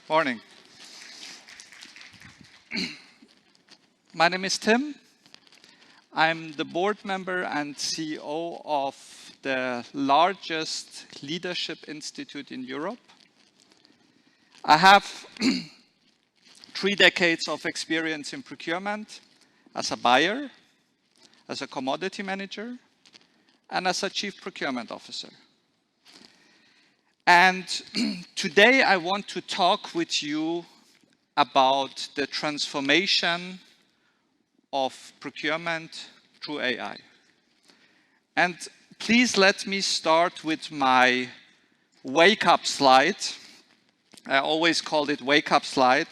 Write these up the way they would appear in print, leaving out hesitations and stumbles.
Morning. My name is Tim. I'm the board member and CEO of the largest leadership institute in Europe. I have 3 decades of experience in procurement as a buyer, as a commodity manager, and as a chief procurement officer. And today I want to talk with you about the transformation of procurement through AI. And please let me start with my wake-up slide. I always called it wake-up slide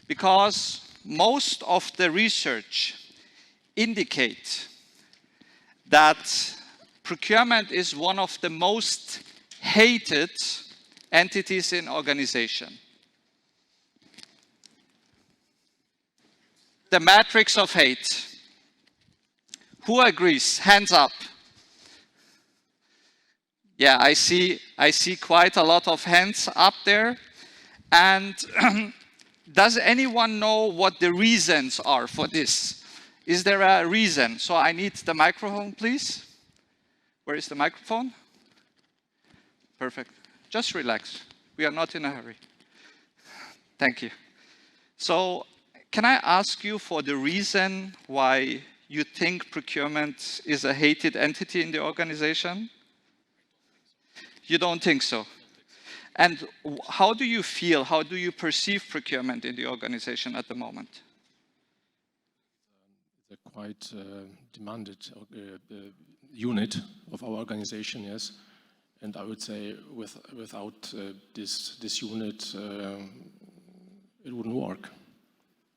because most of the research indicate that procurement is one of the most hated entities in organization. The matrix of hate. Who agrees? Hands up. Yeah, I see quite a lot of hands up there. And does anyone know what the reasons are for this? Is there a reason? So I need the microphone, please. Where is the microphone? Perfect. Just relax. We are not in a hurry. Thank you. So, can I ask you for the reason why you think procurement is a hated entity in the organization? You don't think so? And how do you feel, how do you perceive procurement in the organization at the moment? It's a quite demanded unit of our organization, yes. And I would say without this unit, it wouldn't work.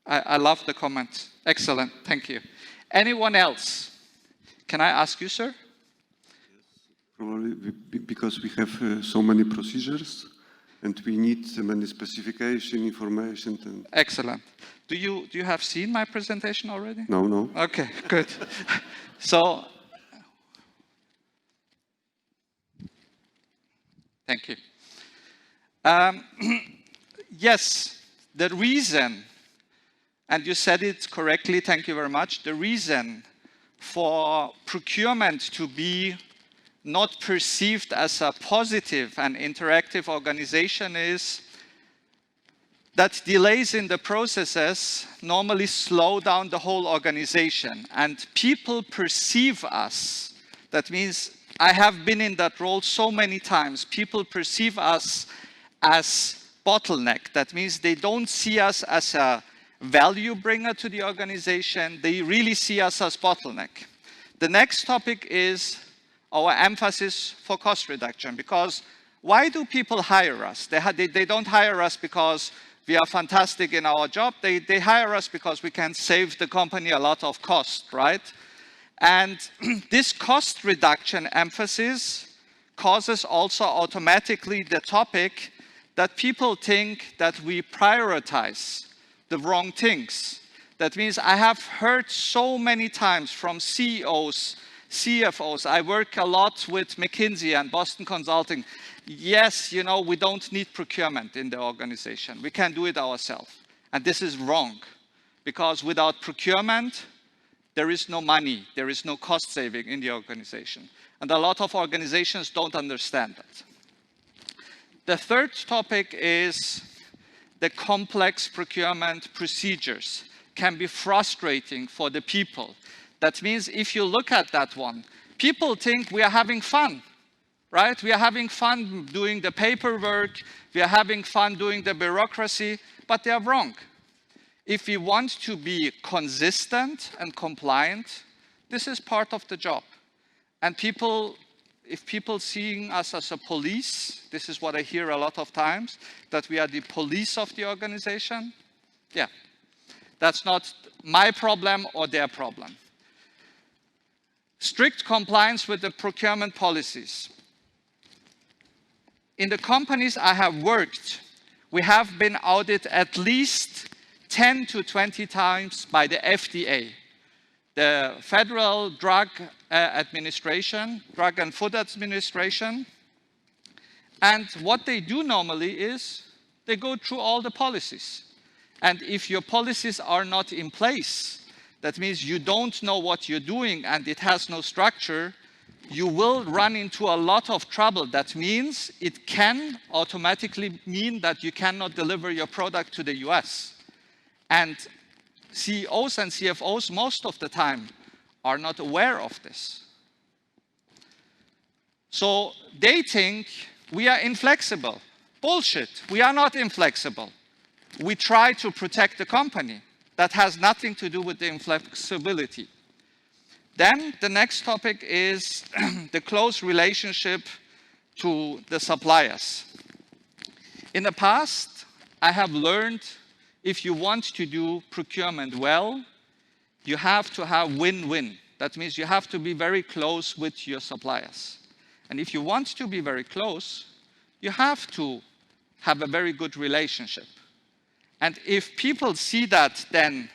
I love the comment. Excellent, thank you. Anyone else? Can I ask you, sir? Yes, probably because we have so many procedures and we need many specification, information. And excellent. Do you have seen my presentation already? No. Okay, good. So, thank you. Yes, the reason, and you said it correctly, thank you very much, the reason for procurement to be not perceived as a positive and interactive organization is that delays in the processes normally slow down the whole organization, and people perceive us. That means I have been in that role so many times. People perceive us as bottleneck. That means they don't see us as a value bringer to the organization. They really see us as bottleneck. The next topic is our emphasis for cost reduction. Because why do people hire us? They don't hire us because we are fantastic in our job. They hire us because we can save the company a lot of cost, right? And this cost reduction emphasis causes also automatically the topic that people think that we prioritize the wrong things. That means I have heard so many times from CEOs, CFOs, I work a lot with McKinsey and Boston Consulting. Yes, you know, we don't need procurement in the organization. We can do it ourselves. And this is wrong. Because without procurement, there is no money, there is no cost saving in the organization. And a lot of organizations don't understand that. The third topic is the complex procurement procedures can be frustrating for the people. That means if you look at that one, people think we are having fun, right? We are having fun doing the paperwork, we are having fun doing the bureaucracy, but they are wrong. If we want to be consistent and compliant, this is part of the job. And if people seeing us as a police, this is what I hear a lot of times, that we are the police of the organization, yeah, that's not my problem or their problem. Strict compliance with the procurement policies. In the companies I have worked, we have been audited at least 10 to 20 times by the FDA, the Federal Drug Administration, Drug and Food Administration. And what they do normally is They go through all the policies. And if your policies are not in place, that means you don't know what you're doing and it has no structure, you will run into a lot of trouble. That means it can automatically mean that you cannot deliver your product to the US. And CEOs and CFOs most of the time are not aware of this. So they think we are inflexible. Bullshit, we are not inflexible. We try to protect the company. That has nothing to do with the inflexibility. Then the next topic is the close relationship to the suppliers. In the past, I have learned if you want to do procurement well, you have to have win-win. That means you have to be very close with your suppliers. And if you want to be very close, you have to have a very good relationship. And if people see that then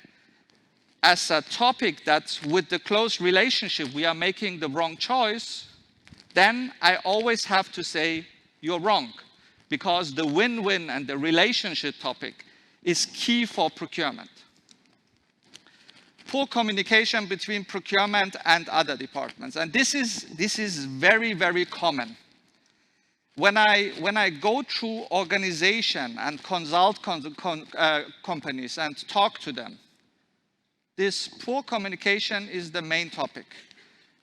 as a topic that with the close relationship we are making the wrong choice, then I always have to say you're wrong, because the win-win and the relationship topic is key for procurement. Poor communication between procurement and other departments. And this is very, very common. When I go through organization and consult companies and talk to them, this poor communication is the main topic.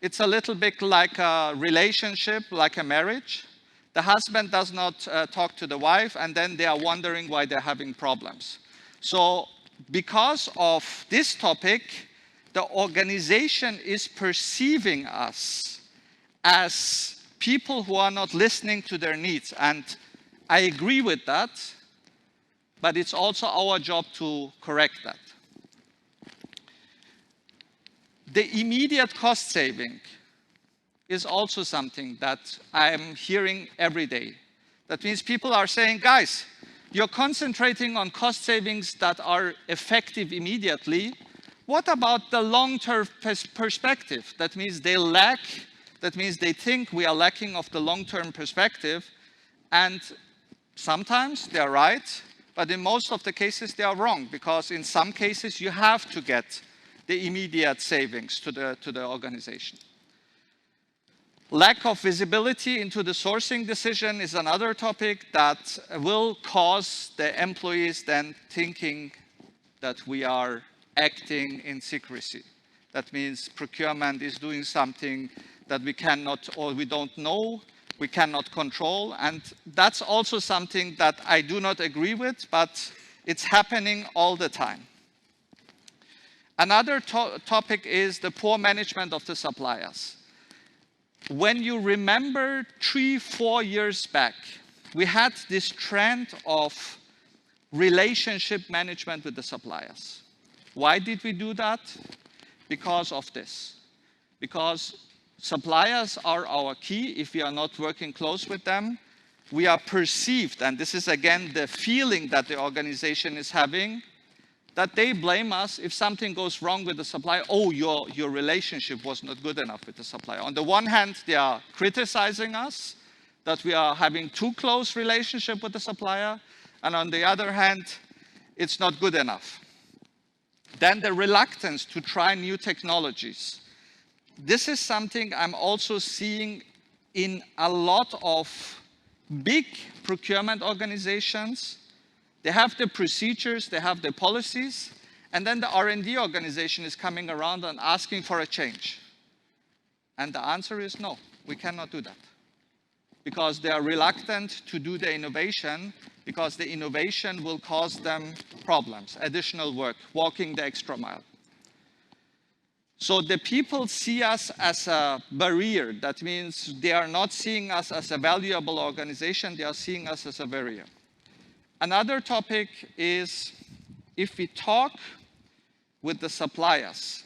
It's a little bit like a relationship, like a marriage. The husband does not talk to the wife, and then they are wondering why they're having problems. So because of this topic, the organization is perceiving us as people who are not listening to their needs. And I agree with that, but it's also our job to correct that. The immediate cost saving is also something that I'm hearing every day. That means people are saying, guys, you're concentrating on cost savings that are effective immediately. What about the long-term perspective? That means they lack. That means they think we are lacking of the long-term perspective, and sometimes they are right, but in most of the cases they are wrong, because in some cases you have to get the immediate savings to the organization. Lack of visibility into the sourcing decision is another topic that will cause the employees then thinking that we are acting in secrecy. That means procurement is doing something that we cannot, or we don't know, we cannot control. And that's also something that I do not agree with, but it's happening all the time. Another topic is the poor management of the suppliers. When you remember 3-4 years back, we had this trend of relationship management with the suppliers. Why did we do that? Because of this. Because suppliers are our key. If we are not working close with them, we are perceived, and this is again the feeling that the organization is having, that they blame us if something goes wrong with the supplier. Oh, your relationship was not good enough with the supplier. On the one hand, they are criticizing us that we are having too close relationship with the supplier, and on the other hand, it's not good enough. Then the reluctance to try new technologies. This is something I'm also seeing in a lot of big procurement organizations. They have the procedures, they have the policies, and then the R&D organization is coming around and asking for a change. And the answer is no, we cannot do that. Because they are reluctant to do the innovation, because the innovation will cause them problems, additional work, walking the extra mile. So the people see us as a barrier. That means they are not seeing us as a valuable organization, they are seeing us as a barrier. Another topic is, if we talk with the suppliers,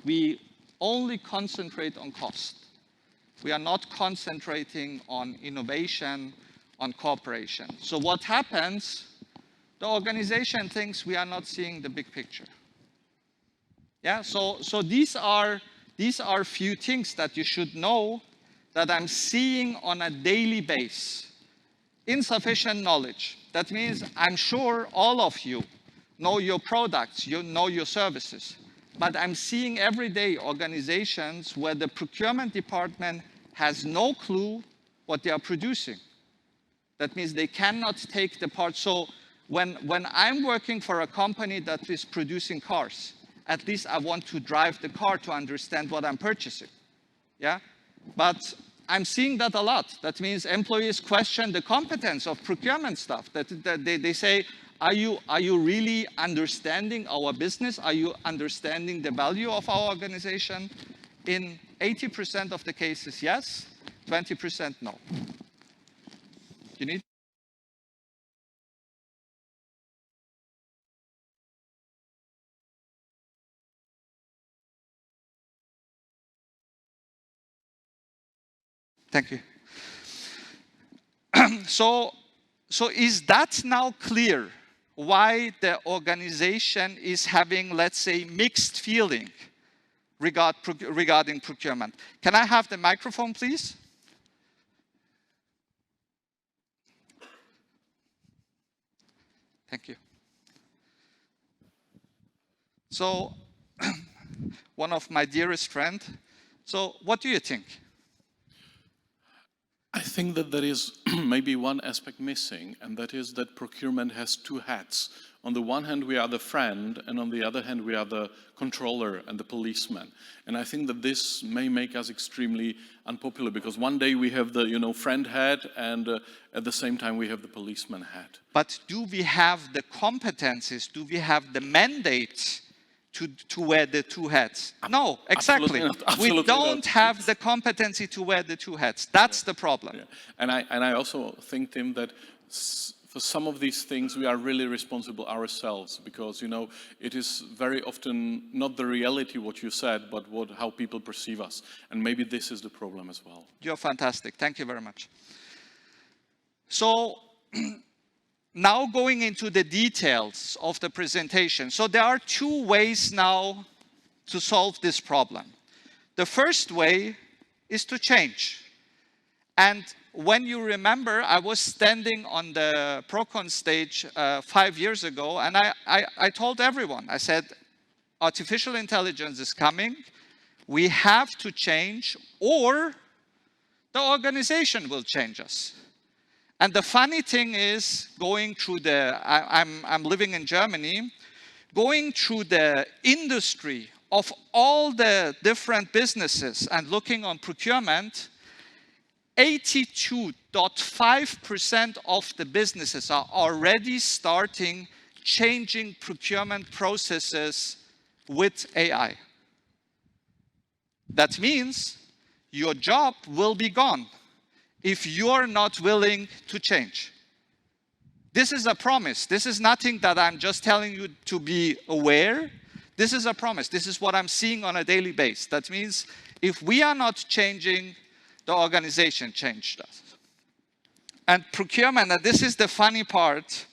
we only concentrate on cost. We are not concentrating on innovation, on cooperation. So what happens? The organization thinks we are not seeing the big picture. Yeah, so these are few things that you should know that I'm seeing on a daily basis. Insufficient knowledge. That means I'm sure all of you know your products, you know your services. But I'm seeing every day organizations where the procurement department has no clue what they are producing. That means they cannot take the part. So when I'm working for a company that is producing cars, at least I want to drive the car to understand what I'm purchasing. Yeah? But I'm seeing that a lot. That means employees question the competence of procurement stuff. That they say, are you really understanding our business? Are you understanding the value of our organization? In 80% of the cases, yes. 20% no. You need? Thank you. So is that now clear why the organization is having, let's say, mixed feeling regarding procurement? Can I have the microphone, please? Thank you. So, one of my dearest friends. So, what do you think? I think that there is maybe one aspect missing, and that is that procurement has two hats. On the one hand, we are the friend, and on the other hand, we are the controller and the policeman. And I think that this may make us extremely unpopular, because one day we have the friend hat, and at the same time we have the policeman hat. But do we have the competencies? Do we have the mandate to wear the two hats? No, exactly. Absolutely We don't not. have the competency to wear the two hats. That's the problem. Yeah. And I also think, Tim, that for some of these things we are really responsible ourselves, because it is very often not the reality what you said, but how people perceive us, and maybe this is the problem as well. You're fantastic. Thank you very much. So now going into the details of the presentation. So there are two ways now to solve this problem. The first way is to change. And when you remember, I was standing on the Procon stage 5 years ago, and I told everyone, I said, artificial intelligence is coming, we have to change, or the organization will change us. And the funny thing is, going through I'm living in Germany, going through the industry of all the different businesses and looking on procurement, 82.5% of the businesses are already starting changing procurement processes with AI. That means your job will be gone if you're not willing to change. This is a promise. This is nothing that I'm just telling you to be aware. This is a promise. This is what I'm seeing on a daily basis. That means if we are not changing, the organization changed us. And procurement, and this is the funny part,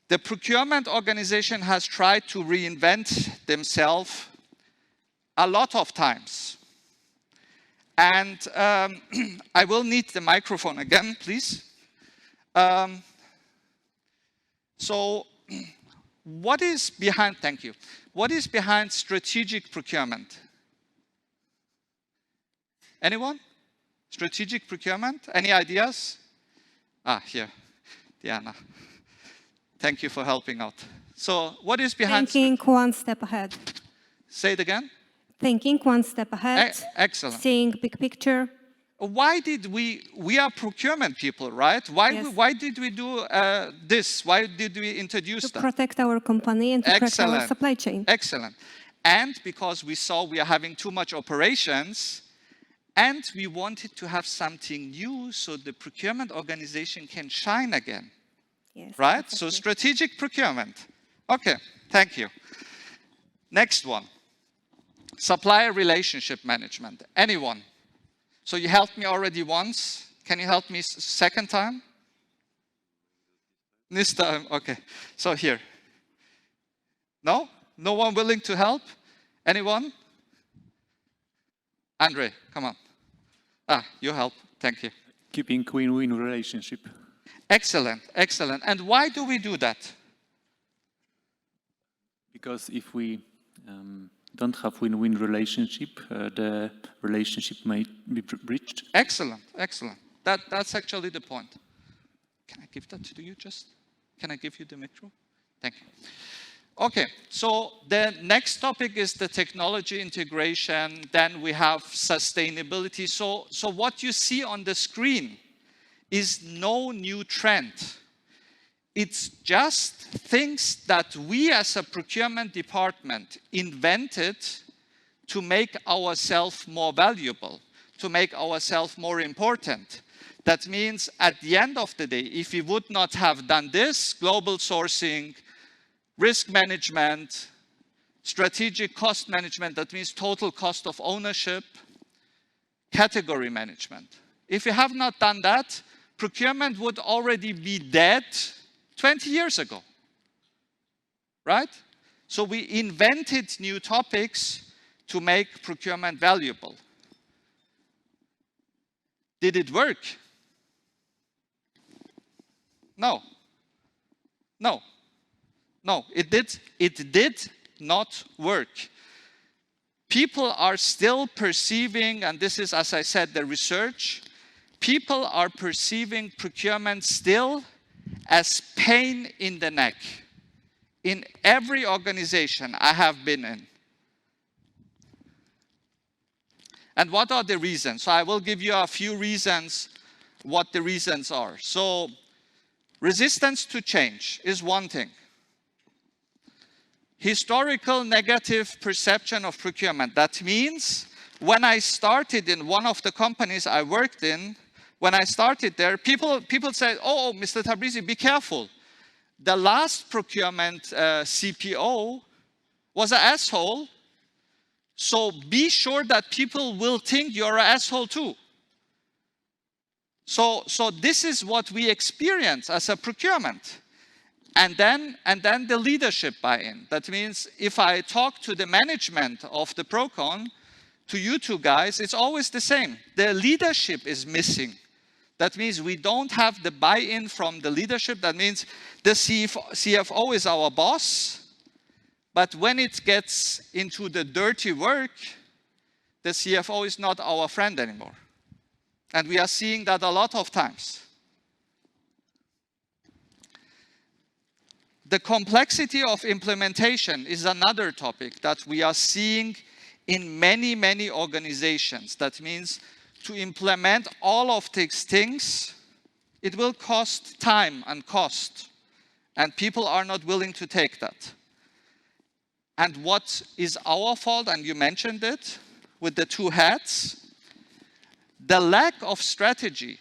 the procurement organization has tried to reinvent themselves a lot of times. And I will need the microphone again, please. So what is behind, thank you, what is behind strategic procurement? Anyone? Strategic procurement? Any ideas? Here, Diana. Thank you for helping out. So what is behind? Thinking one step ahead. Say it again. Thinking one step ahead. Excellent. Seeing big picture. Why did we are procurement people, right? Why did we do this? Why did we introduce that? To protect our company and to protect our supply chain. Excellent. And because we saw we are having too much operations, and we wanted to have something new so the procurement organization can shine again. Yes, right? exactly. So strategic procurement. Okay, thank you. Next one. Supplier relationship management. Anyone? So you helped me already once. Can you help me second time? This time, okay. So here. No? No one willing to help? Anyone? Andre, come on. You help. Thank you. Keeping win-win relationship. Excellent, excellent. And why do we do that? Because if we don't have win-win relationship, the relationship may be breached. Excellent, excellent. That's actually the point. Can I give that to you just? Can I give you the micro? Thank you. Okay, so the next topic is the technology integration. Then we have sustainability. So what you see on the screen is no new trend. It's just things that we as a procurement department invented to make ourselves more valuable, to make ourselves more important. That means at the end of the day, if we would not have done this, global sourcing, risk management, strategic cost management, that means total cost of ownership, category management. If we have not done that, procurement would already be dead 20 years ago, right? So we invented new topics to make procurement valuable. Did it work? No. No. No, it did not work. People are still perceiving, and this is, as I said, the research, people are perceiving procurement still as pain in the neck. In every organization I have been in. And what are the reasons? So I will give you a few reasons, what the reasons are. So resistance to change is one thing. Historical negative perception of procurement. That means when I started in one of the companies I worked in, when I started there, people said, oh, Mr. Tabrizi, be careful. The last procurement CPO was an asshole, so be sure that people will think you're an asshole too. So this is what we experience as a procurement. And then the leadership buy-in. That means if I talk to the management of the Procon, to you two guys, it's always the same. The leadership is missing. That means we don't have the buy-in from the leadership. That means the CFO is our boss, but when it gets into the dirty work, the CFO is not our friend anymore. And we are seeing that a lot of times. The complexity of implementation is another topic that we are seeing in many, many organizations. That means to implement all of these things, it will cost time and cost. And people are not willing to take that. And what is our fault, and you mentioned it, with the two hats, the lack of strategy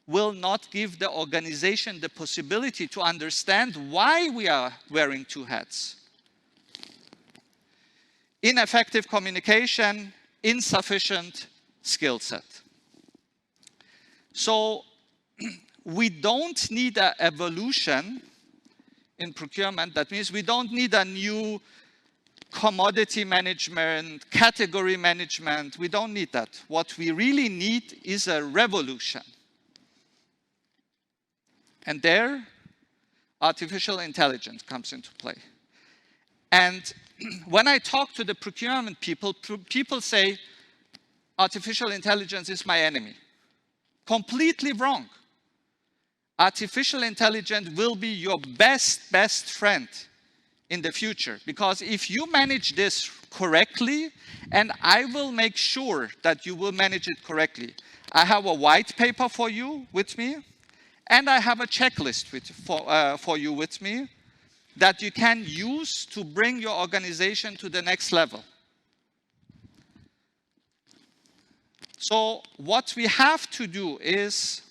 will not give the organization the possibility to understand why we are wearing two hats. Ineffective communication, insufficient skill set. So we don't need an evolution in procurement. That means we don't need a new commodity management, category management. We don't need that. What we really need is a revolution. And there, artificial intelligence comes into play. And when I talk to the procurement people, people say, artificial intelligence is my enemy. Completely wrong. Artificial intelligence will be your best friend in the future. Because if you manage this correctly, and I will make sure that you will manage it correctly. I have a white paper for you with me. And I have a checklist for you with me that you can use to bring your organization to the next level. So what we have to do is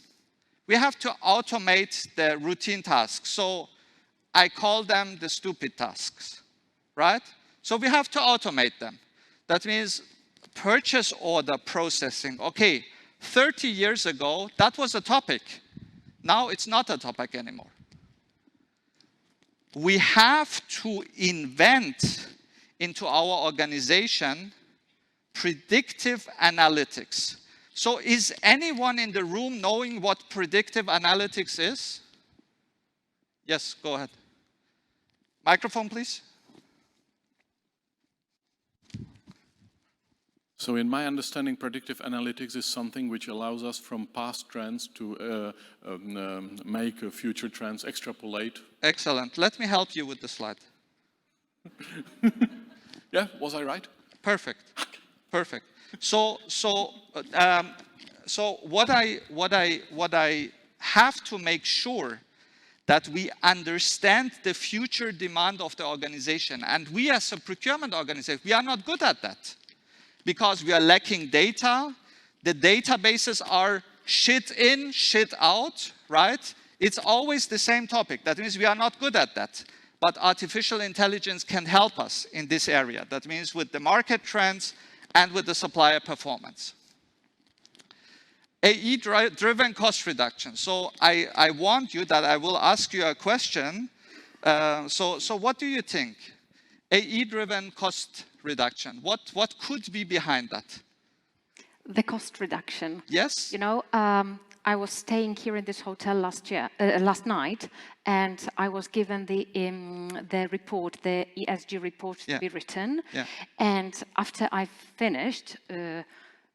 we have to automate the routine tasks. So I call them the stupid tasks, right? So we have to automate them. That means purchase order processing. Okay, 30 years ago, that was a topic. Now it's not a topic anymore. We have to invent into our organization predictive analytics. So is anyone in the room knowing what predictive analytics is? Yes, go ahead. Microphone, please. So in my understanding, predictive analytics is something which allows us from past trends to make future trends, extrapolate. Excellent. Let me help you with the slide. Yeah, was I right? Perfect. Perfect. So what I have to make sure that we understand the future demand of the organization, and we as a procurement organization, we are not good at that because we are lacking data. The databases are shit in, shit out, right? It's always the same topic. That means we are not good at that. But artificial intelligence can help us in this area. That means with the market trends and with the supplier performance. AI-driven cost reduction. So I warned you that I will ask you a question. So what do you think? AI-driven cost reduction. What could be behind that? The cost reduction. Yes? You know, I was staying here in this hotel last night, and I was given the report, the ESG report to be written. Yeah. And after I finished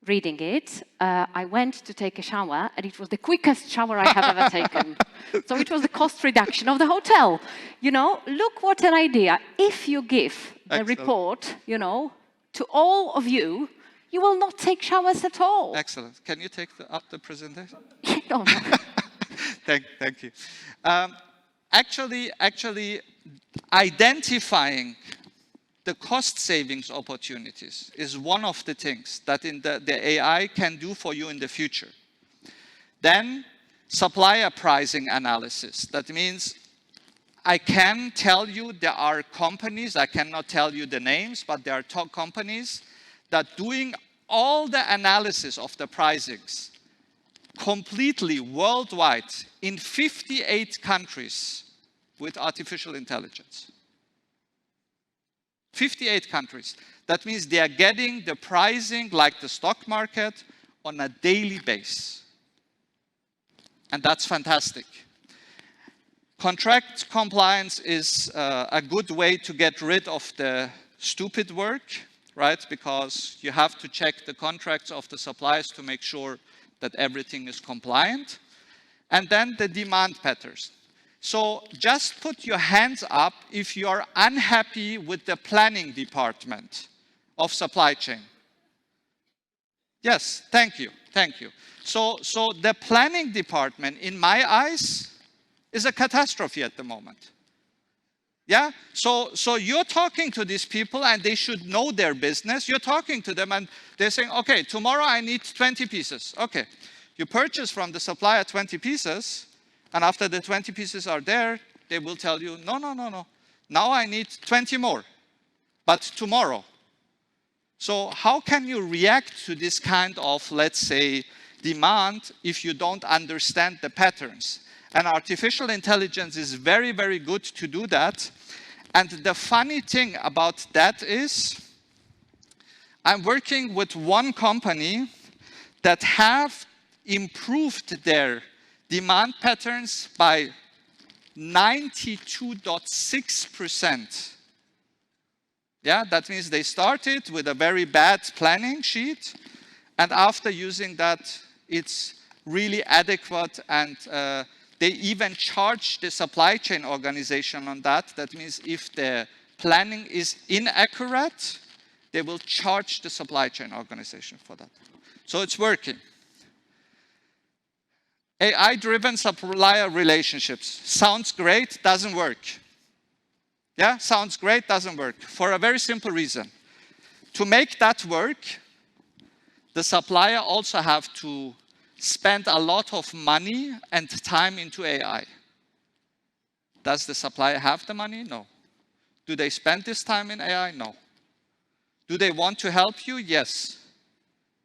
reading it, I went to take a shower, and it was the quickest shower I have ever taken. So it was the cost reduction of the hotel. You know, look what an idea. If you give the report, you know, to all of you, you will not take showers at all. Excellent. Can you take up the presentation? No. Thank you. Actually, identifying the cost savings opportunities is one of the things that the AI can do for you in the future. Then, supplier pricing analysis. That means I can tell you there are companies, I cannot tell you the names, but there are top companies that doing all the analysis of the pricings completely worldwide in 58 countries with artificial intelligence. 58 countries. That means they are getting the pricing like the stock market on a daily basis. And that's fantastic. Contract compliance is a good way to get rid of the stupid work, right? Because you have to check the contracts of the suppliers to make sure that everything is compliant. And then the demand patterns. So just put your hands up if you are unhappy with the planning department of supply chain. Yes, thank you. So the planning department, in my eyes, is a catastrophe at the moment. Yeah, so you're talking to these people and they should know their business. You're talking to them and they're saying, okay, tomorrow I need 20 pieces. Okay, you purchase from the supplier 20 pieces, and after the 20 pieces are there, they will tell you, no. Now I need 20 more, but tomorrow. So how can you react to this kind of, let's say, demand if you don't understand the patterns? And artificial intelligence is very, very good to do that. And the funny thing about that is, I'm working with one company that have improved their demand patterns by 92.6%. Yeah, that means they started with a very bad planning sheet, and after using that, it's really adequate, and they even charge the supply chain organization on that. That means if the planning is inaccurate, they will charge the supply chain organization for that. So it's working. AI-driven supplier relationships. Sounds great, doesn't work. Yeah, sounds great, doesn't work. For a very simple reason. To make that work, the supplier also have to spend a lot of money and time into AI. Does the supplier have the money? No. Do they spend this time in AI? No. Do they want to help you? Yes.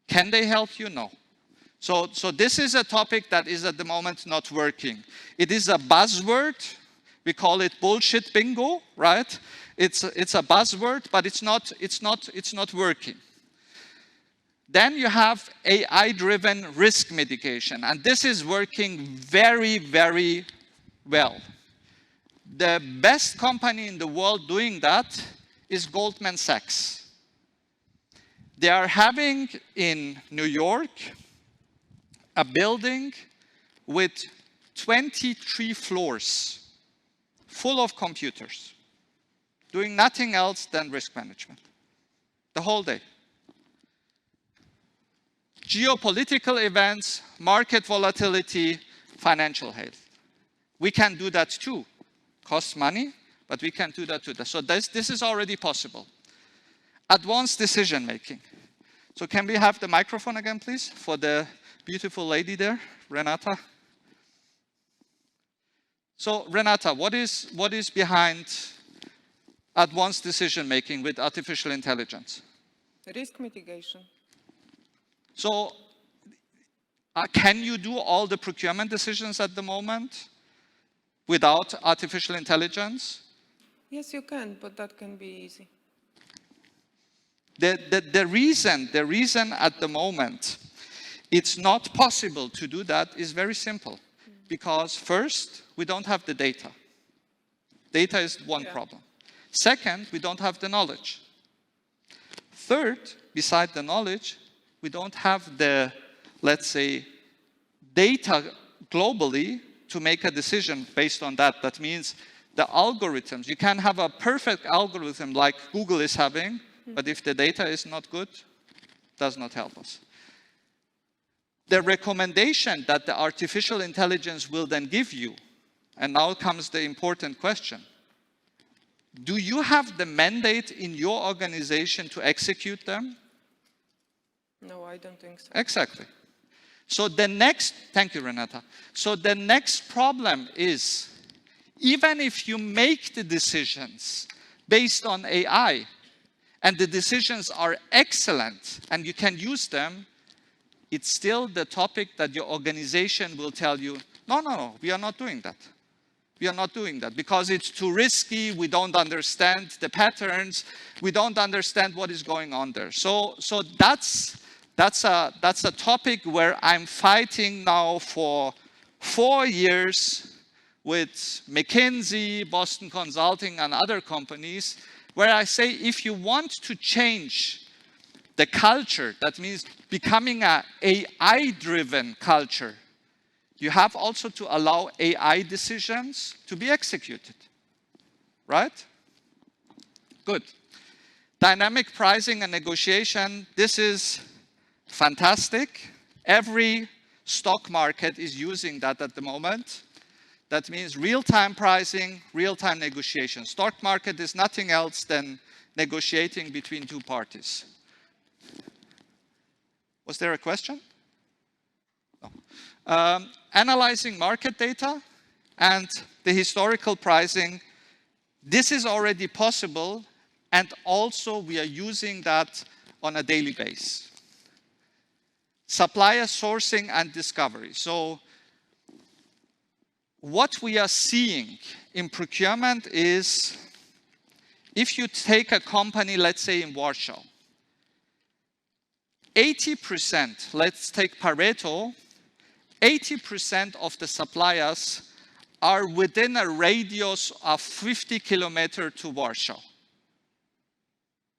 Can they help you? No. So this is a topic that is at the moment not working. It is a buzzword. We call it bullshit bingo, right? It's a buzzword, but it's not working. Then you have AI-driven risk mitigation, and this is working very, very well. The best company in the world doing that is Goldman Sachs. They are having in New York a building with 23 floors full of computers, doing nothing else than risk management the whole day. Geopolitical events, market volatility, financial health. We can do that too. Costs money, but we can do that too. So this is already possible. Advanced decision making. So can we have the microphone again, please, for the beautiful lady there, Renata? So Renata, what is behind advanced decision making with artificial intelligence? Risk mitigation. So can you do all the procurement decisions at the moment without artificial intelligence? Yes, you can, but that can be easy. The reason at the moment it's not possible to do that is very simple. Because first, we don't have the data. Data is one problem. Second, we don't have the knowledge. Third, beside the knowledge, we don't have the, let's say, data globally to make a decision based on that. That means the algorithms. You can have a perfect algorithm like Google is having, but if the data is not good, it does not help us. The recommendation that the artificial intelligence will then give you, and now comes the important question. Do you have the mandate in your organization to execute them? No, I don't think so. Exactly. So the next, thank you, Renata. So the next problem is, even if you make the decisions based on AI, and the decisions are excellent, and you can use them, it's still the topic that your organization will tell you, no, we are not doing that. We are not doing that because it's too risky, we don't understand the patterns, we don't understand what is going on there. So that's a topic where I'm fighting now for 4 years with McKinsey, Boston Consulting, and other companies, where I say if you want to change the culture, that means becoming an AI-driven culture, you have also to allow AI decisions to be executed, right? Good. Dynamic pricing and negotiation, this is fantastic. Every stock market is using that at the moment. That means real-time pricing, real-time negotiation. Stock market is nothing else than negotiating between two parties. Was there a question? No. Analyzing market data and the historical pricing. This is already possible, and also we are using that on a daily basis. Supplier sourcing and discovery. So what we are seeing in procurement is, if you take a company, let's say in Warsaw, 80%, let's take Pareto, 80% of the suppliers are within a radius of 50 kilometers to Warsaw.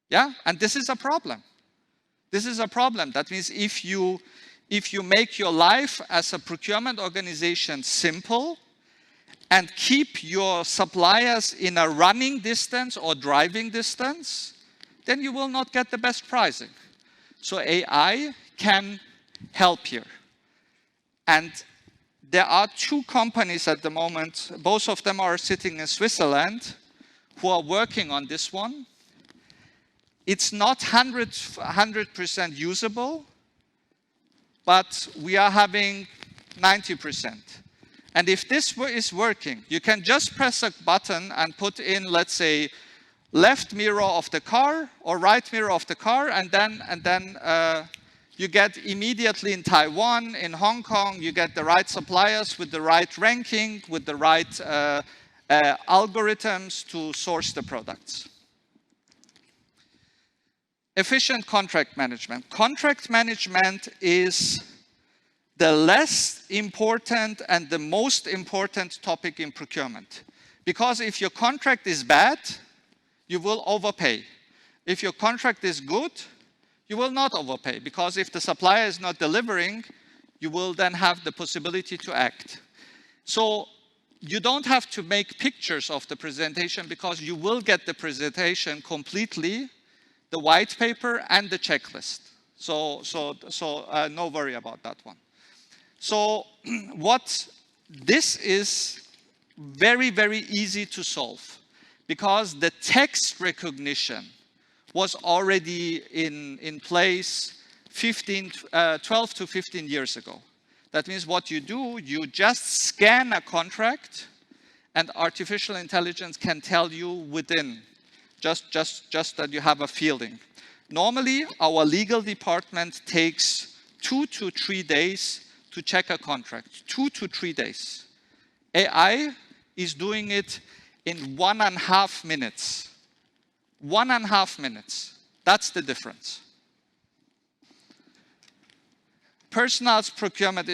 Yeah, and this is a problem. This is a problem. That means if you make your life as a procurement organization simple and keep your suppliers in a running distance or driving distance, then you will not get the best pricing. So AI can help here. And there are 2 companies at the moment, both of them are sitting in Switzerland, who are working on this one. It's not 100% usable, but we are having 90%. And if this is working, you can just press a button and put in, let's say, left mirror of the car or right mirror of the car, and then you get immediately in Taiwan, in Hong Kong, you get the right suppliers with the right ranking, with the right algorithms to source the products. efficient contract management. Contract management is the less important and the most important topic in procurement. Because if your contract is bad, you will overpay. If your contract is good, you will not overpay. Because if the supplier is not delivering, you will then have the possibility to act. So you don't have to make pictures of the presentation because you will get the presentation completely, the white paper and the checklist. So no worry about that one. So this is very, very easy to solve because the text recognition was already in place 12 to 15 years ago. That means what you do, you just scan a contract and artificial intelligence can tell you within, just that you have a feeling. Normally, our legal department takes 2 to 3 days to check a contract, 2 to 3 days. AI is doing it in 1.5 minutes. 1.5 minutes. That's the difference. Personal procurement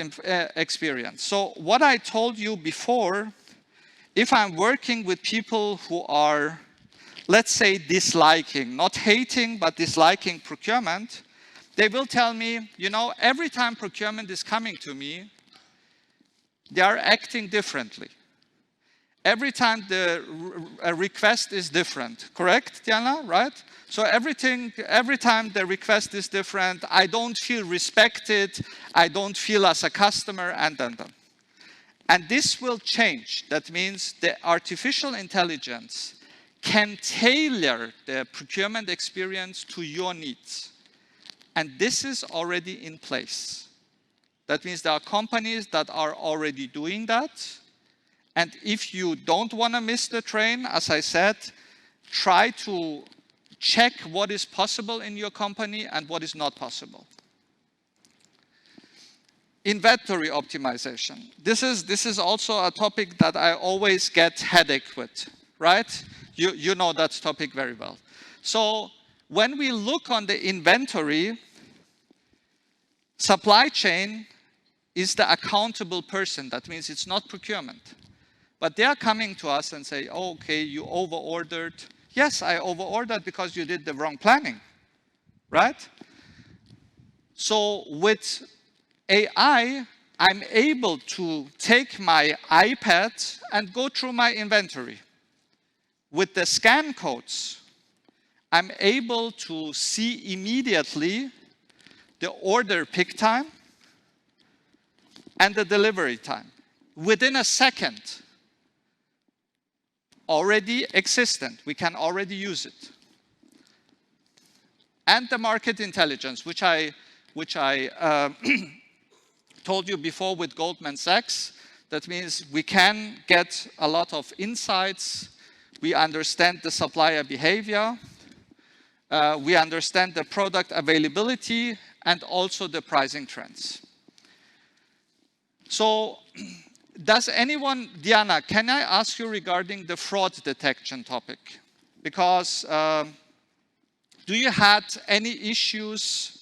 experience. So what I told you before, if I'm working with people who are, let's say, disliking, not hating, but disliking procurement, they will tell me, you know, every time procurement is coming to me, they are acting differently. Every time the request is different, correct, Diana, right? So every time the request is different, I don't feel respected, I don't feel as a customer, and. And this will change. That means the artificial intelligence can tailor the procurement experience to your needs. And this is already in place. That means there are companies that are already doing that. And if you don't want to miss the train, as I said, try to check what is possible in your company and what is not possible. Inventory optimization. This is also a topic that I always get headache with, right? You know that topic very well. So when we look on the inventory, supply chain is the accountable person. That means it's not procurement. But they are coming to us and say, oh, okay, you over-ordered. Yes, I over-ordered because you did the wrong planning, right? So with AI, I'm able to take my iPad and go through my inventory. With the scan codes, I'm able to see immediately the order pick time and the delivery time. Within a second, already existent. We can already use it. And the market intelligence, which I told you before with Goldman Sachs. That means we can get a lot of insights. We understand the supplier behavior. We understand the product availability and also the pricing trends. So does anyone, Diana, can I ask you regarding the fraud detection topic? Because do you had any issues?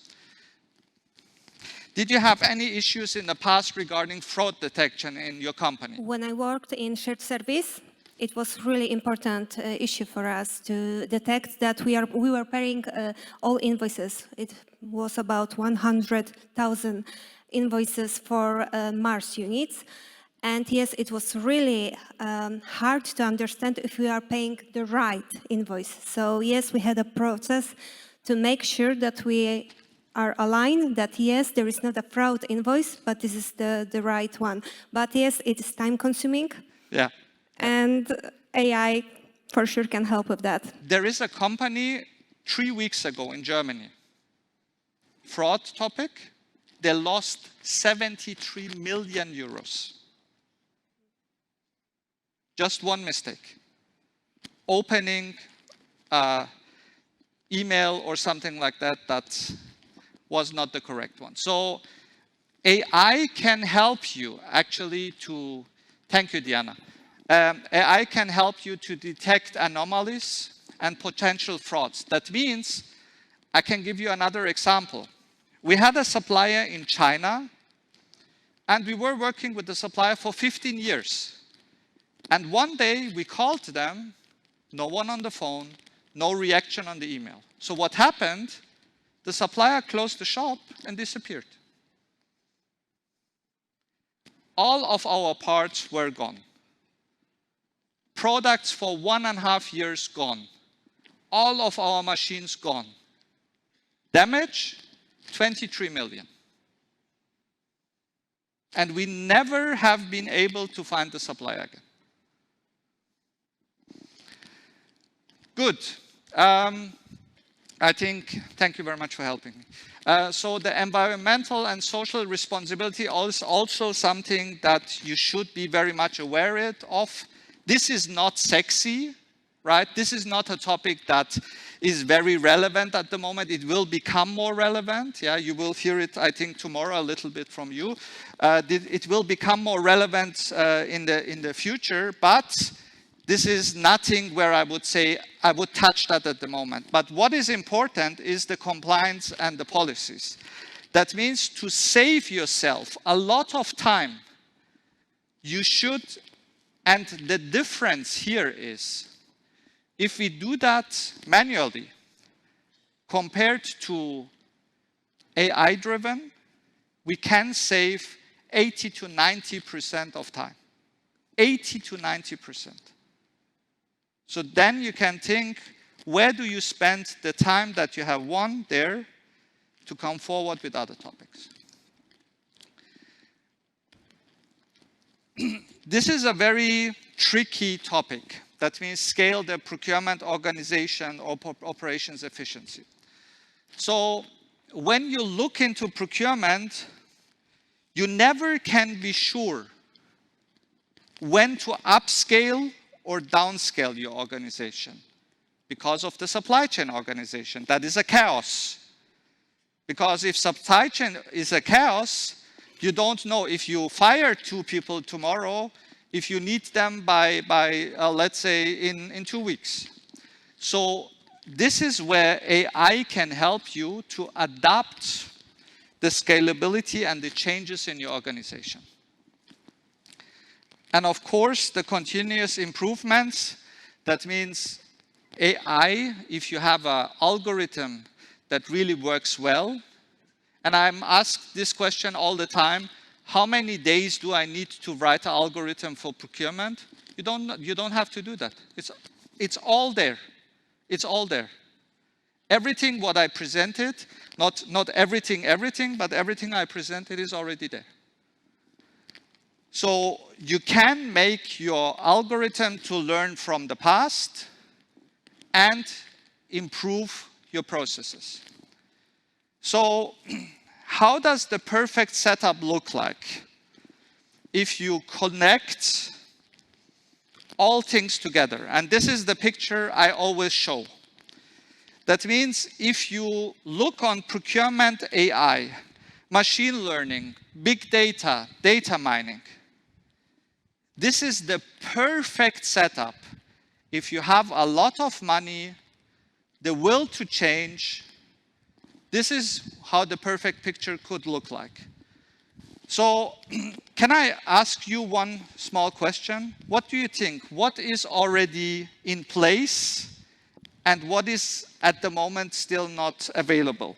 Did you have any issues in the past regarding fraud detection in your company? When I worked in shared service, it was really important issue for us to detect that we were paying all invoices. It was about 100,000 invoices for Mars units. And yes, it was really hard to understand if we are paying the right invoice. So yes, we had a process to make sure that we are aligned, that yes, there is not a fraud invoice, but this is the right one. But yes, it is time consuming. Yeah. And AI for sure can help with that. There is a company 3 weeks ago in Germany, fraud topic, they lost 73 million euros. Just one mistake. Opening email or something like that, that was not the correct one. So AI can help you actually to, thank you, Diana. AI can help you to detect anomalies and potential frauds. That means I can give you another example. We had a supplier in China, and we were working with the supplier for 15 years. And one day we called them, no one on the phone, no reaction on the email. So what happened? The supplier closed the shop and disappeared. All of our parts were gone. Products for 1.5 years gone. All of our machines gone. Damage, 23 million. And we never have been able to find the supplier again. Good. I think, thank you very much for helping me. So the environmental and social responsibility is also something that you should be very much aware of. This is not sexy, right? This is not a topic that is very relevant at the moment. It will become more relevant. Yeah, you will hear it, I think, tomorrow a little bit from you. It will become more relevant in the future, but this is nothing where I would say I would touch that at the moment. But what is important is the compliance and the policies. That means to save yourself a lot of time, you should, and the difference here is, if we do that manually, compared to AI-driven, we can save 80 to 90% of time. 80 to 90%. So then you can think, where do you spend the time that you have won there to come forward with other topics? This is a very tricky topic. That means scale the procurement organization or operations efficiency. So when you look into procurement, you never can be sure when to upscale or downscale your organization because of the supply chain organization. That is a chaos. Because if supply chain is a chaos, you don't know if you fire 2 people tomorrow, if you need them by let's say, in 2 weeks. So this is where AI can help you to adapt the scalability and the changes in your organization. And of course, the continuous improvements, that means AI, if you have an algorithm that really works well, and I'm asked this question all the time, how many days do I need to write an algorithm for procurement? You don't have to do that. It's all there. It's all there. Everything what I presented, not everything, but everything I presented is already there. So you can make your algorithm to learn from the past and improve your processes. So how does the perfect setup look like? If you connect all things together, and this is the picture I always show. That means if you look on procurement AI, machine learning, big data, data mining, this is the perfect setup if you have a lot of money, the will to change. This is how the perfect picture could look like. So, can I ask you one small question? What do you think? What is already in place and what is at the moment still not available?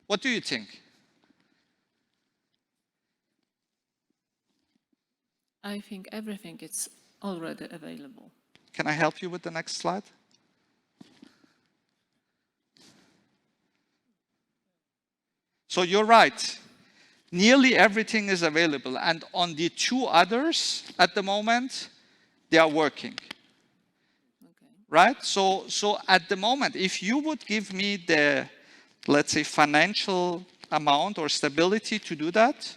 What do you think? I think everything is already available. Can I help you with the next slide? So you're right. Nearly everything is available. And on the 2 others, at the moment, they are working. Okay. Right? So at the moment, if you would give me the, let's say, financial amount or stability to do that,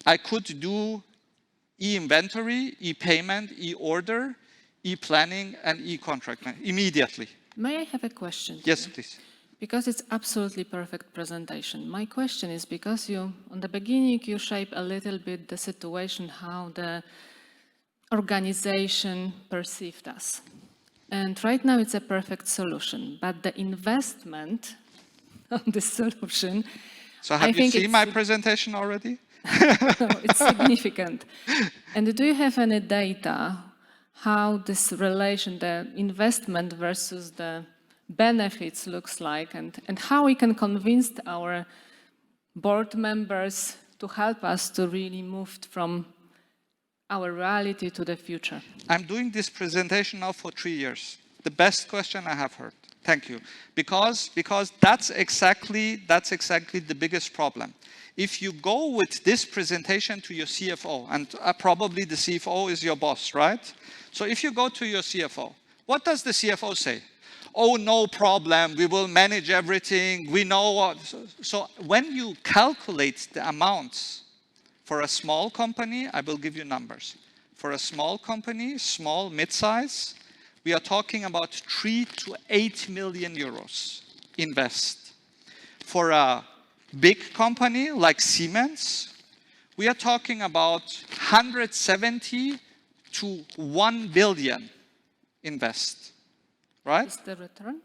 I could do e-inventory, e-payment, e-order, e-planning, and e-contract immediately. May I have a question? Yes, here? please. Because it's absolutely perfect presentation. My question is because you, on the beginning, you shape a little bit the situation, how the organization perceived us. And right now it's a perfect solution, but the investment on this solution, So I have you think seen it's my presentation already? no, it's significant. And do you have any data how this relation, the investment versus the benefits looks like, and how we can convince our board members to help us to really move from our reality to the future? I'm doing this presentation now for 3 years. The best question I have heard. Thank you. Because that's exactly the biggest problem. If you go with this presentation to your CFO, and probably the CFO is your boss, right? So if you go to your CFO, what does the CFO say? Oh, no problem, we will manage everything, we know what. So when you calculate the amounts for a small company, I will give you numbers. For a small company, small, mid-size, we are talking about 3 to 8 million euros invest. For a big company like Siemens, we are talking about 170 to 1 billion invest, right? Is the return?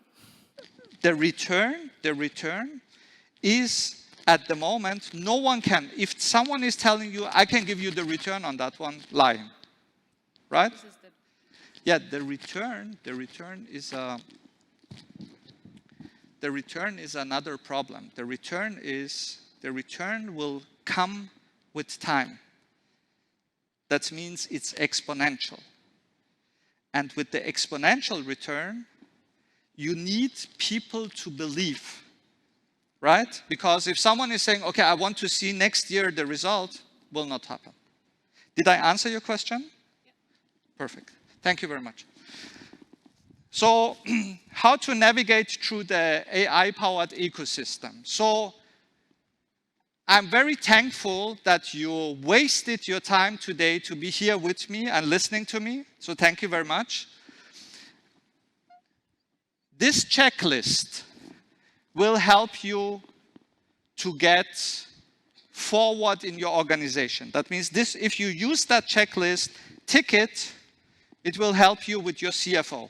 The return is at the moment, no one can. If someone is telling you, I can give you the return on that one, lying, right? Yeah, the return is another problem. The return will come with time. That means it's exponential. And with the exponential return, you need people to believe, right? Because if someone is saying, okay, I want to see next year the result, will not happen. Did I answer your question? Yeah. Perfect. Thank you very much. So how to navigate through the AI-powered ecosystem? So I'm very thankful that you wasted your time today to be here with me and listening to me. So thank you very much. This checklist will help you to get forward in your organization. That means this, if you use that checklist, tick it, it will help you with your CFO.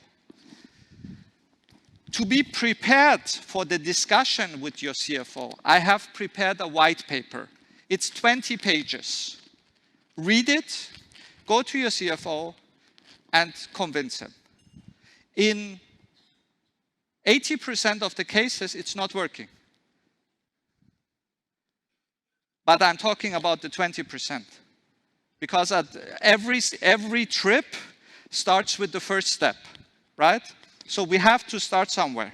To be prepared for the discussion with your CFO, I have prepared a white paper. It's 20 pages. Read it, go to your CFO, and convince him. In 80% of the cases, it's not working. But I'm talking about the 20%. Because at every trip starts with the first step, right? So we have to start somewhere.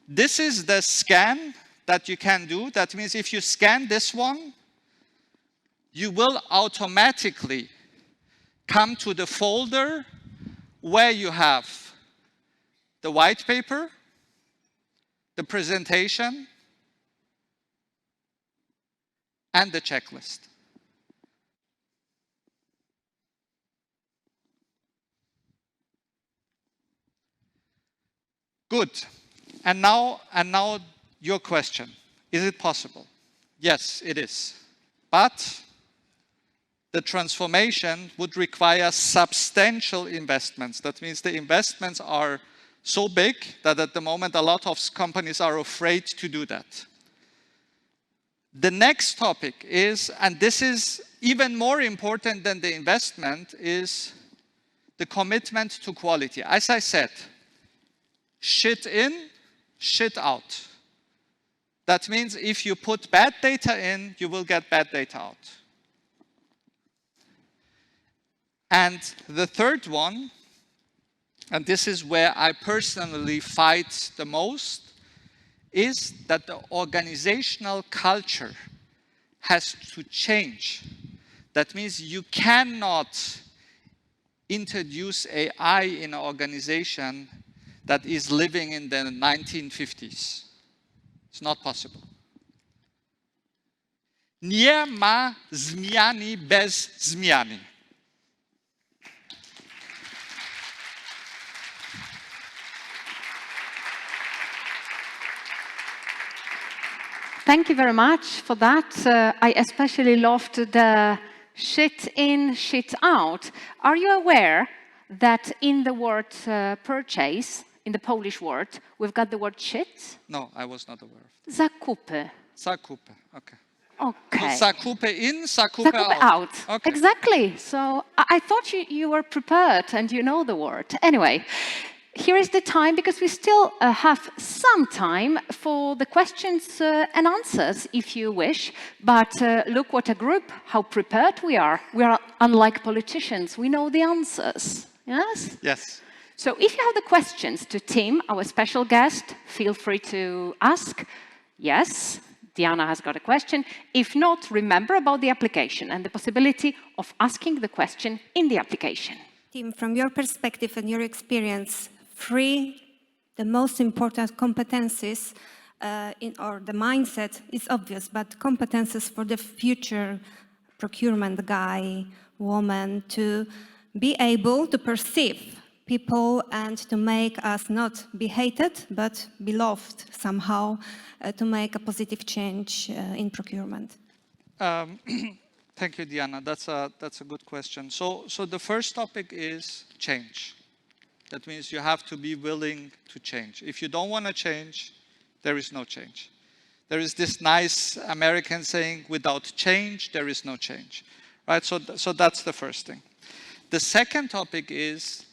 This is the scan that you can do. That means if you scan this one, you will automatically come to the folder where you have the white paper, the presentation, and the checklist. Good. And now your question. Is it possible? Yes, it is. But the transformation would require substantial investments. That means the investments are so big that at the moment a lot of companies are afraid to do that. The next topic is, and this is even more important than the investment, is the commitment to quality. As I said, shit in, shit out. That means if you put bad data in, you will get bad data out. And the third one, and this is where I personally fight the most, is that the organizational culture has to change. That means you cannot introduce AI in an organization that is living in the 1950s. It's not possible. Nie ma zmiany bez zmiany. Thank you very much for that. I especially loved the shit in, shit out. Are you aware that in the word purchase, in the Polish word, we've got the word shit? No, I was not aware of Zakupy. Zakupy, okay. Okay. So zakupy in, zakupy Zakupy out. out. Okay. Exactly. So I thought you were prepared and you know the word. Anyway, here is the time, because we still have some time for the questions and answers, if you wish. But look what a group, how prepared we are. We are unlike politicians. We know the answers. Yes? Yes. So if you have the questions to Tim, our special guest, feel free to ask. Yes, Diana has got a question. If not, remember about the application and the possibility of asking the question in the application. Tim, from your perspective and your experience, the most important competencies or the mindset is obvious, but competences for the future procurement guy, woman, to be able to perceive people and to make us not be hated, but be loved somehow, to make a positive change in procurement. Thank you, Diana. That's a good question. So the first topic is change. That means you have to be willing to change. If you don't want to change, there is no change. There is this nice American saying, without change, there is no change. Right? So that's the first thing. The second topic is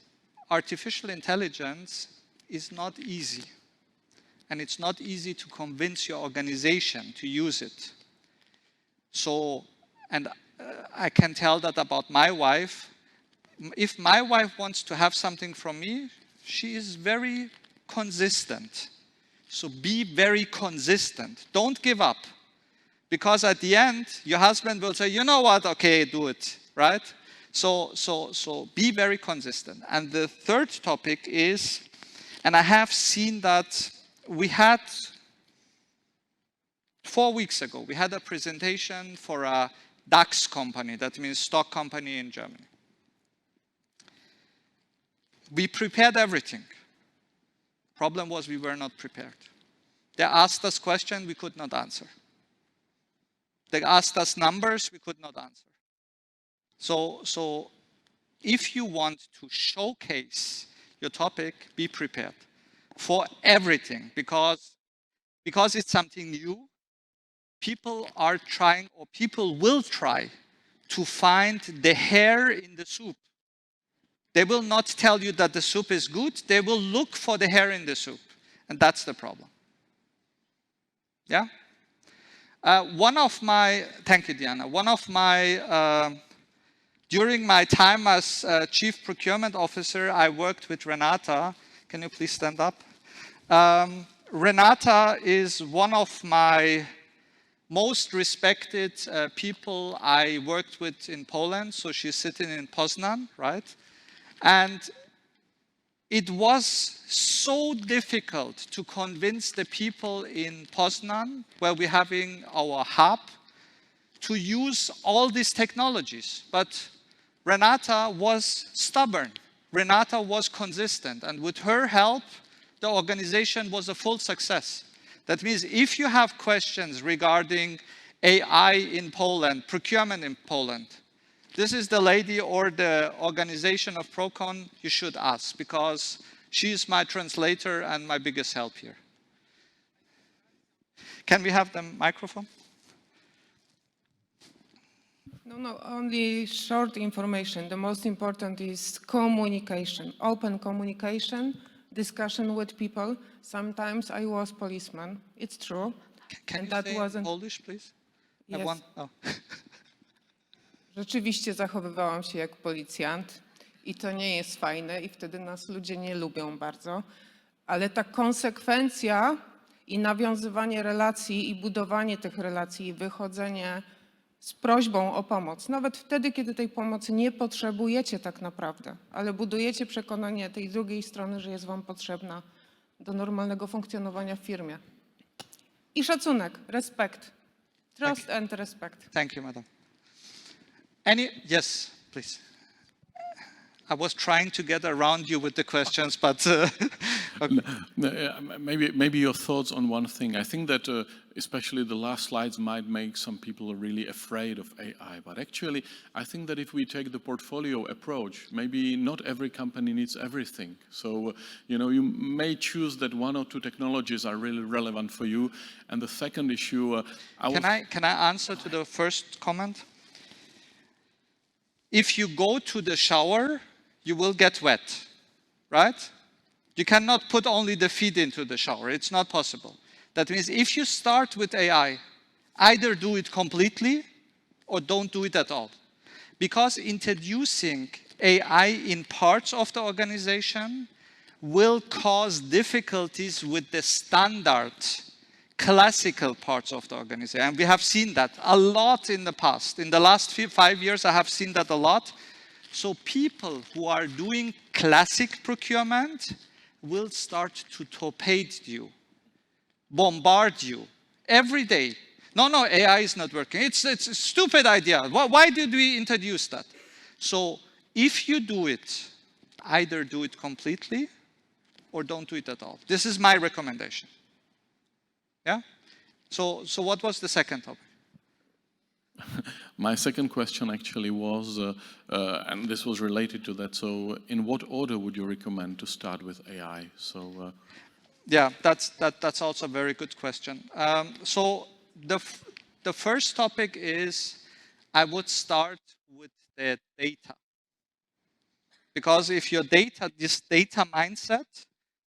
artificial intelligence is not easy. And it's not easy to convince your organization to use it. So, and I can tell that about my wife. If my wife wants to have something from me, she is very consistent. So be very consistent. Don't give up. Because at the end, your husband will say, you know what, okay, do it, right? So be very consistent. And the third topic is, and I have seen that we had, 4 weeks ago, we had a presentation for a DAX company, that means stock company in Germany. We prepared everything. Problem was we were not prepared. They asked us questions we could not answer. They asked us numbers we could not answer. So if you want to showcase your topic, be prepared for everything, because it's something new. People are trying, or people will try to find the hair in the soup. They will not tell you that the soup is good. They will look for the hair in the soup. And that's the problem. Yeah? Thank you, Diana. During my time as Chief Procurement Officer, I worked with Renata. Can you please stand up? Renata is one of my most respected people I worked with in Poland. So she's sitting in Poznan, right? And it was so difficult to convince the people in Poznan, where we're having our hub, to use all these technologies. But Renata was stubborn. Renata was consistent. And with her help, the organization was a full success. That means if you have questions regarding AI in Poland, procurement in Poland, this is the lady or the organization of Procon you should ask, because she is my translator and my biggest help here. Can we have the microphone? No, only short information. The most important is communication, open communication, discussion with people. Sometimes I was policeman, it's true. Can you say in Polish, please? Yes. Oh. Rzeczywiście zachowywałam się jak policjant i to nie jest fajne i wtedy nas ludzie nie lubią bardzo, ale ta konsekwencja i nawiązywanie relacji i budowanie tych relacji i wychodzenie z prośbą o pomoc, nawet wtedy, kiedy tej pomocy nie potrzebujecie tak naprawdę, ale budujecie przekonanie tej drugiej strony, że jest wam potrzebna do normalnego funkcjonowania w firmie. I szacunek, respekt. Trust and respect. Thank you, madam. Yes, please. I was trying to get around you with the questions, but Maybe your thoughts on one thing. I think that especially the last slides might make some people really afraid of AI. But actually, I think that if we take the portfolio approach, maybe not every company needs everything. So, you may choose that one or two technologies are really relevant for you. And the second issue... Can I answer to the first comment? If you go to the shower, you will get wet, right? You cannot put only the feet into the shower. It's not possible. That means if you start with AI, either do it completely or don't do it at all. Because introducing AI in parts of the organization will cause difficulties with the standard, classical parts of the organization. And we have seen that a lot in the past. In the last 5 years, I have seen that a lot. So people who are doing classic procurement will start to torpedo you, bombard you every day. No, AI is not working. It's a stupid idea. Why did we introduce that? So if you do it, either do it completely or don't do it at all. This is my recommendation. Yeah? So what was the second topic? My second question actually was, and this was related to that, so in what order would you recommend to start with AI? So, yeah, that's also a very good question. So the first topic is, I would start with the data. Because if your data, this data mindset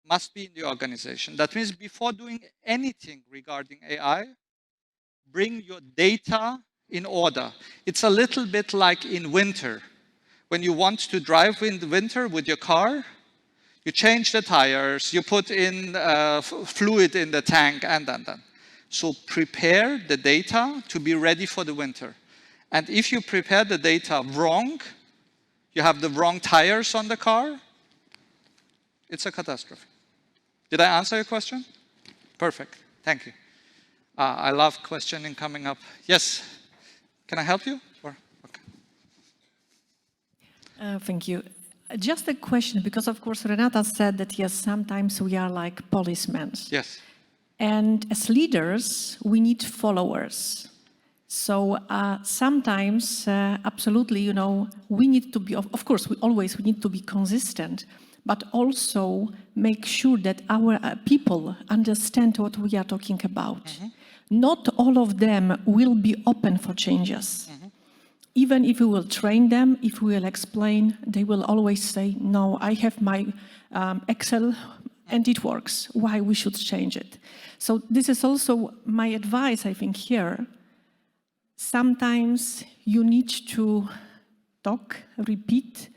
must be in the organization. That means before doing anything regarding AI, bring your data in order. It's a little bit like in winter. When you want to drive in the winter with your car, you change the tires, you put in fluid in the tank, and then. So prepare the data to be ready for the winter. And if you prepare the data wrong, you have the wrong tires on the car, it's a catastrophe. Did I answer your question? Perfect. Thank you. I love questioning coming up. Yes. Can I help you? Or, okay. Thank you. Just a question, because of course Renata said that yes, sometimes we are like policemen. Yes. And as leaders, we need followers. So sometimes, absolutely, we need to be, of course, we need to be consistent, but also make sure that our people understand what we are talking about. Mm-hmm. Not all of them will be open for changes. Mm-hmm. Even if we will train them, if we will explain, they will always say, no, I have my Excel and it works. Why we should change it? So this is also my advice, I think, here. Sometimes you need to talk, repeat,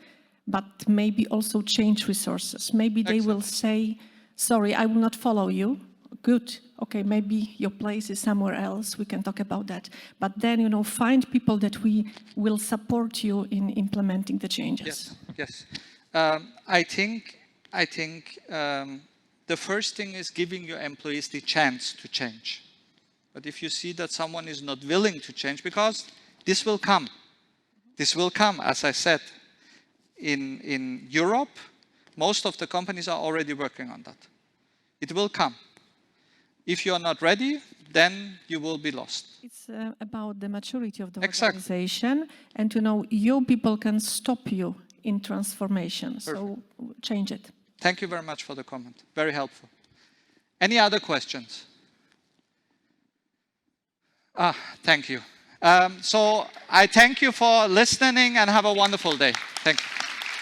but maybe also change resources. Maybe they will say, sorry, I will not follow you. Good. Okay, maybe your place is somewhere else. We can talk about that. But then, find people that we will support you in implementing the changes. Yes. I think the first thing is giving your employees the chance to change. But if you see that someone is not willing to change, because this will come. This will come, as I said. In Europe, most of the companies are already working on that. It will come. If you are not ready, then you will be lost. It's about the maturity of the organization, and your people can stop you in transformation. Perfect. So change it. Thank you very much for the comment. Very helpful. Any other questions? Thank you. So I thank you for listening and have a wonderful day. Thank you.